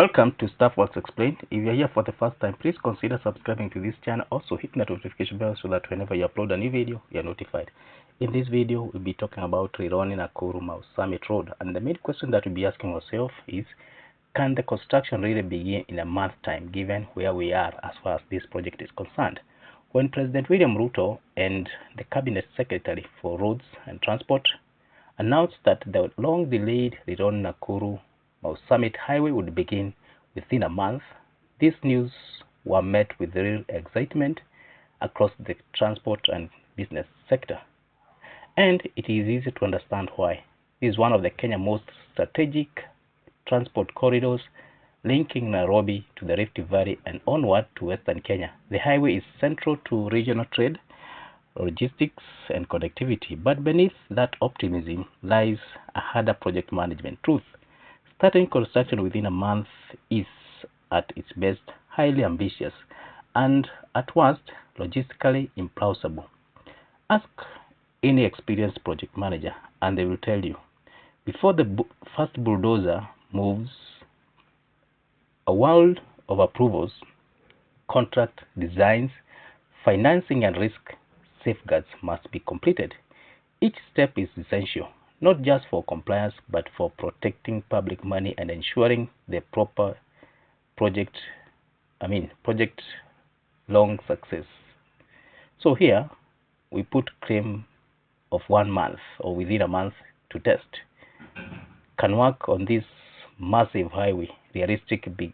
Welcome to Staff Works Explained. If you're here for the first time, please consider subscribing to this channel. Also hit the notification bell so that whenever you upload a new video, you're notified. In this video, we'll be talking about Rironi Nakuru Mau Summit Road. And the main question that we'll be asking ourselves is, can the construction really begin in a month's time, given where we are as far as this project is concerned? When President William Ruto and the Cabinet Secretary for Roads and Transport announced that the long-delayed Rironi Nakuru Mau Summit Highway would begin within a month, these news were met with real excitement across the transport and business sector. And it is easy to understand why. It is one of the Kenya's most strategic transport corridors, linking Nairobi to the Rift Valley and onward to Western Kenya. The highway is central to regional trade, logistics, and connectivity. But beneath that optimism lies a harder project management truth. Starting construction within a month is, at its best, highly ambitious and, at worst, logistically implausible. Ask any experienced project manager and they will tell you, before the first bulldozer moves, a world of approvals, contract designs, financing, and risk safeguards must be completed. Each step is essential, not just for compliance, but for protecting public money and ensuring the proper project long success. So here we put claim of 1 month or within a month to test. Can work on this massive highway realistically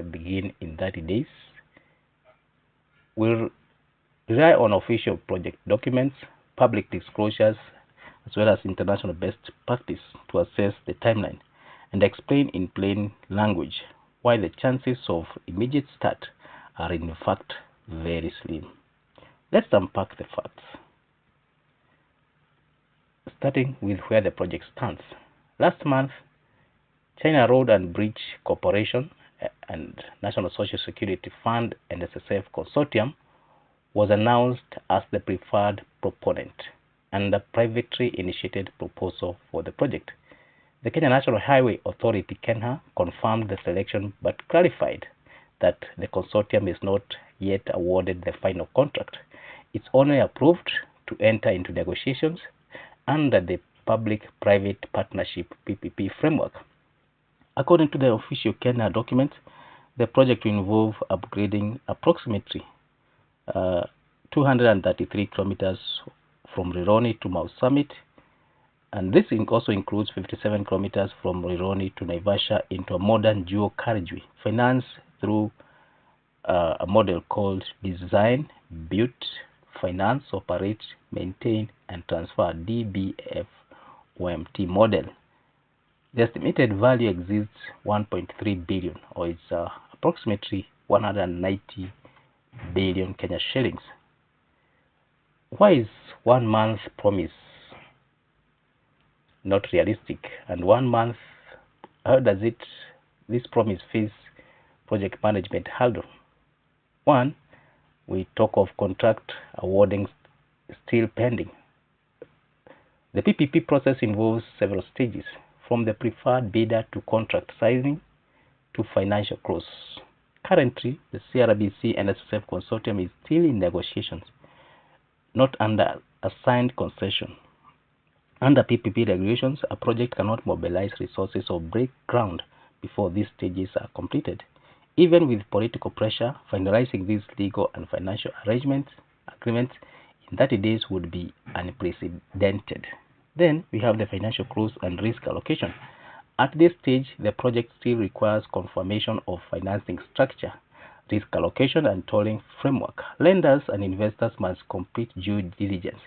begin in 30 days? We'll rely on official project documents, public disclosures, as well as international best practice to assess the timeline and explain in plain language why the chances of immediate start are in fact very slim. Let's unpack the facts. Starting with where the project stands. Last month, China Road and Bridge Corporation and National Social Security Fund and SSF Consortium was announced as the preferred proponent and the privately initiated proposal for the project. The Kenya National Highway Authority (KENHA) confirmed the selection but clarified that the consortium is not yet awarded the final contract. It's only approved to enter into negotiations under the Public-Private Partnership (PPP) framework. According to the official KENHA documents, the project will involve upgrading approximately 233 kilometers from Rironi to Mau Summit, and this also includes 57 kilometers from Rironi to Naivasha into a modern dual carriageway financed through a model called Design, Build, Finance, Operate, Maintain, and Transfer (DBFOMT) model. The estimated value exceeds 1.3 billion, or it's approximately 190 billion Kenya shillings. Why is 1 month promise not realistic? And 1 month, how does this promise face project management hurdle? One, we talk of contract awarding still pending. The PPP process involves several stages, from the preferred bidder to contract signing to financial close. Currently, the CRBC and SSF Consortium is still in negotiations, not under a signed concession. Under PPP regulations, a project cannot mobilize resources or break ground before these stages are completed. Even with political pressure, finalizing these legal and financial agreements in 30 days would be unprecedented. Then we have the financial close and risk allocation. At this stage, the project still requires confirmation of financing structure, risk allocation, and tolling framework. Lenders and investors must complete due diligence,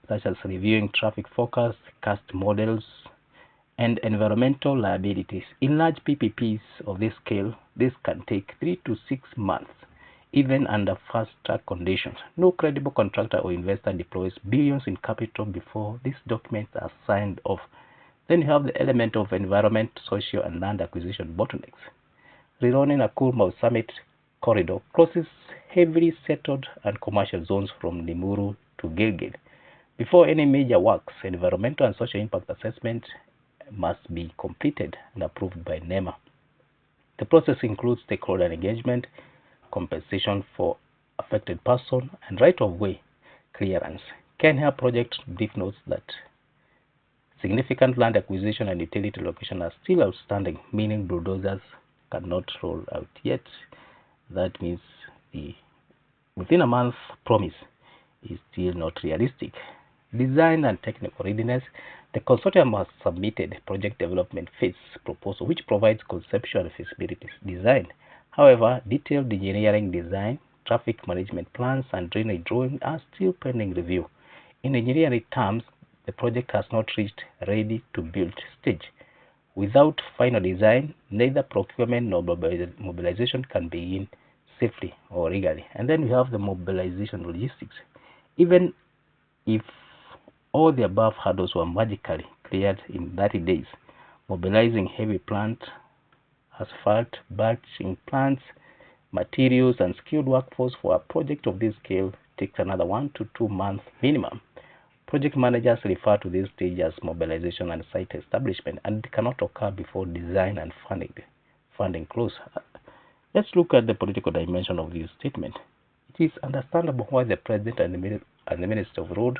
such as reviewing traffic forecasts, cost models, and environmental liabilities. In large PPPs of this scale, this can take 3 to 6 months, even under fast-track conditions. No credible contractor or investor deploys billions in capital before these documents are signed off. Then you have the element of environment, social, and land acquisition bottlenecks. Rironi Nakuru Mau Summit corridor crosses heavily settled and commercial zones from Limuru to Gilgil. Before any major works, environmental and social impact assessment must be completed and approved by NEMA. The process includes stakeholder engagement, compensation for affected person, and right-of-way clearance. Kenya project brief notes that significant land acquisition and utility location are still outstanding, meaning bulldozers cannot roll out yet. That means the within a month promise is still not realistic. Design and technical readiness. The consortium has submitted project development phase proposal, which provides conceptual and feasibility design. However, detailed engineering design, traffic management plans, and drainage drawing are still pending review. In engineering terms, the project has not reached ready to build stage. Without final design, neither procurement nor mobilization can begin safely or legally. And then we have the mobilization logistics. Even if all the above hurdles were magically cleared in 30 days, mobilizing heavy plant, asphalt, batching plants, materials, and skilled workforce for a project of this scale takes another 1 to 2 months minimum. Project managers refer to this stage as mobilization and site establishment, and it cannot occur before design and funding close. Let's look at the political dimension of this statement. It is understandable why the President and the Minister of Road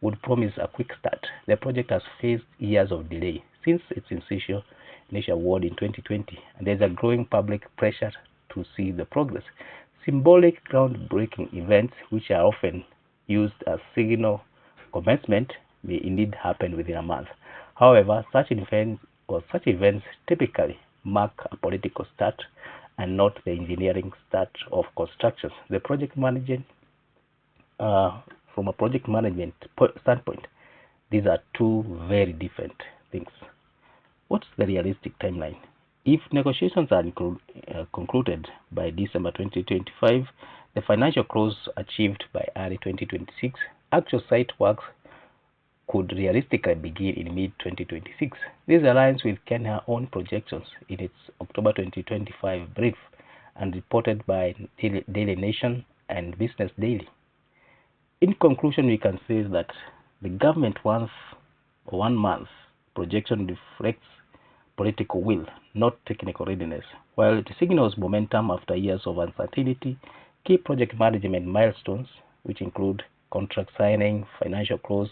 would promise a quick start. The project has faced years of delay since its initial award in 2020, and there is a growing public pressure to see the progress. Symbolic groundbreaking events, which are often used as signal commencement, may indeed happen within a month. However, such events typically mark a political start and not the engineering start of construction. The project management, from a project management standpoint, these are two very different things. What's the realistic timeline? If negotiations are concluded by December 2025, the financial close achieved by early 2026, actual site works could realistically begin in mid-2026. This aligns with Kenya's own projections in its October 2025 brief and reported by Daily Nation and Business Daily. In conclusion, we can say that the government 1 month projection reflects political will, not technical readiness. While it signals momentum after years of uncertainty, key project management milestones, which include contract signing, financial close,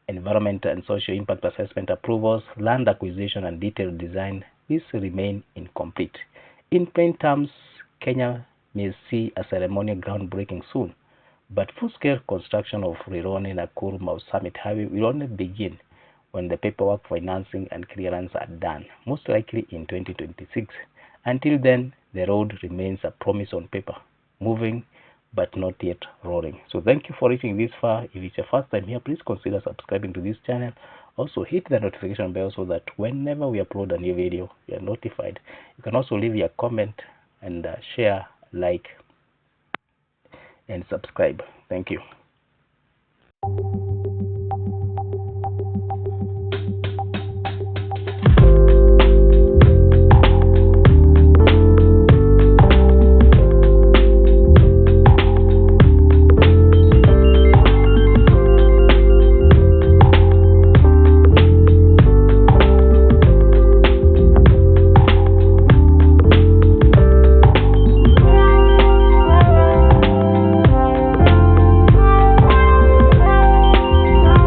environmental and social impact assessment approvals, land acquisition, and detailed design, these remain incomplete. In plain terms, Kenya may see a ceremonial groundbreaking soon, but full-scale construction of Rironi Nakuru Mau Summit Highway will only begin when the paperwork, financing, and clearance are done, most likely in 2026. Until then, the road remains a promise on paper, moving but not yet rolling. So thank you for reaching this far. If it's your first time here, please consider subscribing to this channel. Also hit the notification bell so that whenever we upload a new video, you are notified. You can also leave your comment and share, like, and subscribe. Thank you.